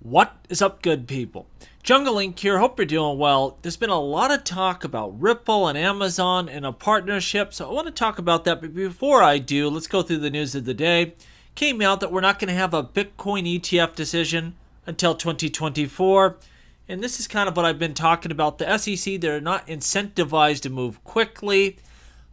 What is up, good people? Jungle Link here. Hope you're doing well. There's been a lot of talk about Ripple and Amazon and a partnership, so I want to talk about that. But before I do, let's go through the news of the day. Came out that we're not going to have a Bitcoin ETF decision until 2024. And this is kind of what I've been talking about. The SEC, they're not incentivized to move quickly.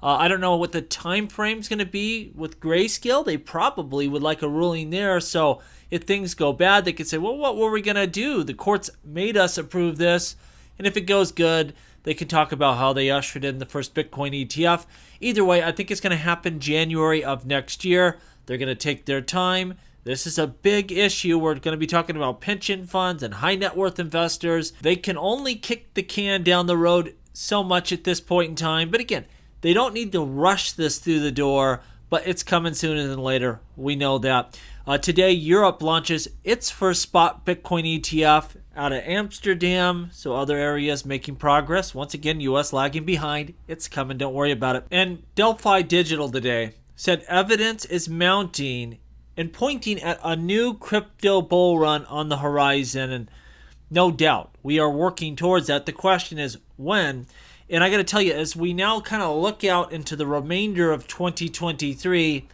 I don't know what the time frame is going to be with Grayscale. They probably would like a ruling there. So if things go bad, they could say, well, what were we going to do? The courts made us approve this. And if it goes good, they can talk about how they ushered in the first Bitcoin ETF. Either way, I think it's going to happen January of next year. They're going to take their time. This is a big issue. We're going to be talking about pension funds and high net worth investors. They can only kick the can down the road so much at this point in time. But again, they don't need to rush this through the door, but it's coming sooner than later. We know that. Today, Europe launches its first spot Bitcoin ETF out of Amsterdam, so other areas making progress. Once again, U.S. lagging behind. It's coming, don't worry about it. And Delphi Digital today said evidence is mounting and pointing at a new crypto bull run on the horizon. And no doubt, we are working towards that. The question is when. And I got to tell you, as we now kind of look out into the remainder of 2023,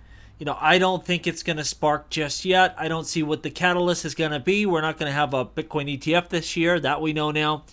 I don't think it's going to spark just yet. I don't see what the catalyst is going to be. We're not going to have a Bitcoin ETF this year. That we know now.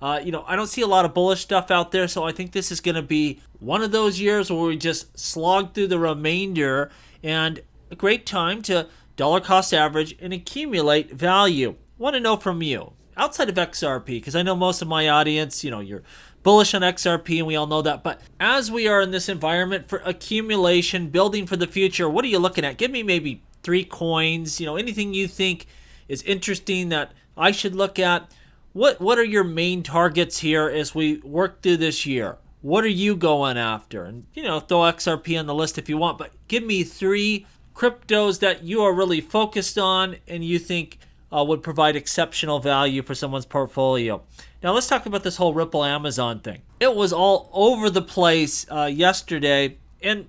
I don't see a lot of bullish stuff out there. So I think this is going to be one of those years where we just slog through the remainder, and a great time to dollar cost average and accumulate value. Want to know from you, outside of XRP, because I know most of my audience, you're bullish on XRP, and we all know that. But as we are in this environment for accumulation, building for the future, what are you looking at? Give me maybe 3 coins, anything you think is interesting that I should look at. What are your main targets here as we work through this year? What are you going after? And, throw XRP on the list if you want, but give me 3 cryptos that you are really focused on and you think would provide exceptional value for someone's portfolio. Now let's talk about this whole Ripple Amazon thing. It was all over the place yesterday. And,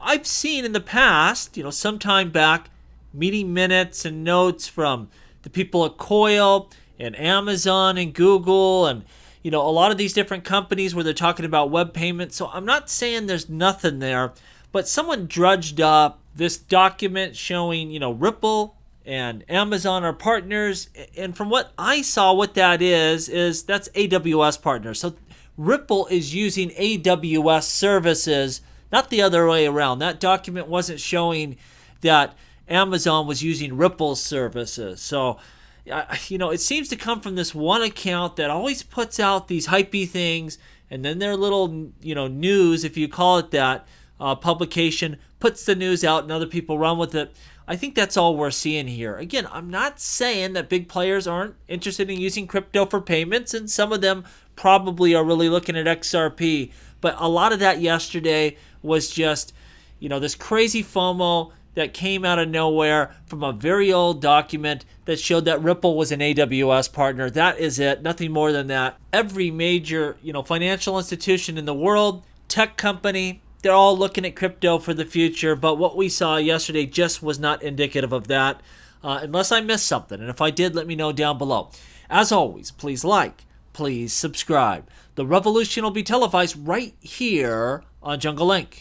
I've seen in the past, some time back, meeting minutes and notes from the people at Coil and Amazon and Google and, a lot of these different companies where they're talking about web payments. So I'm not saying there's nothing there, but someone drudged up this document showing, Ripple and Amazon are partners. And from what I saw, what that is that's AWS partners. So Ripple is using AWS services, not the other way around. That document wasn't showing that Amazon was using Ripple's services. So, it seems to come from this one account that always puts out these hypey things, and then their little, news, if you call it that, publication puts the news out and other people run with it. I think that's all we're seeing here. Again, I'm not saying that big players aren't interested in using crypto for payments, and some of them probably are really looking at XRP, but a lot of that yesterday was just, this crazy FOMO that came out of nowhere from a very old document that showed that Ripple was an AWS partner. That is it, nothing more than that. Every major, financial institution in the world, tech company, they're all looking at crypto for the future, but what we saw yesterday just was not indicative of that, unless I missed something. And if I did, let me know down below. As always, please like, please subscribe. The revolution will be televised right here on Jungle Link.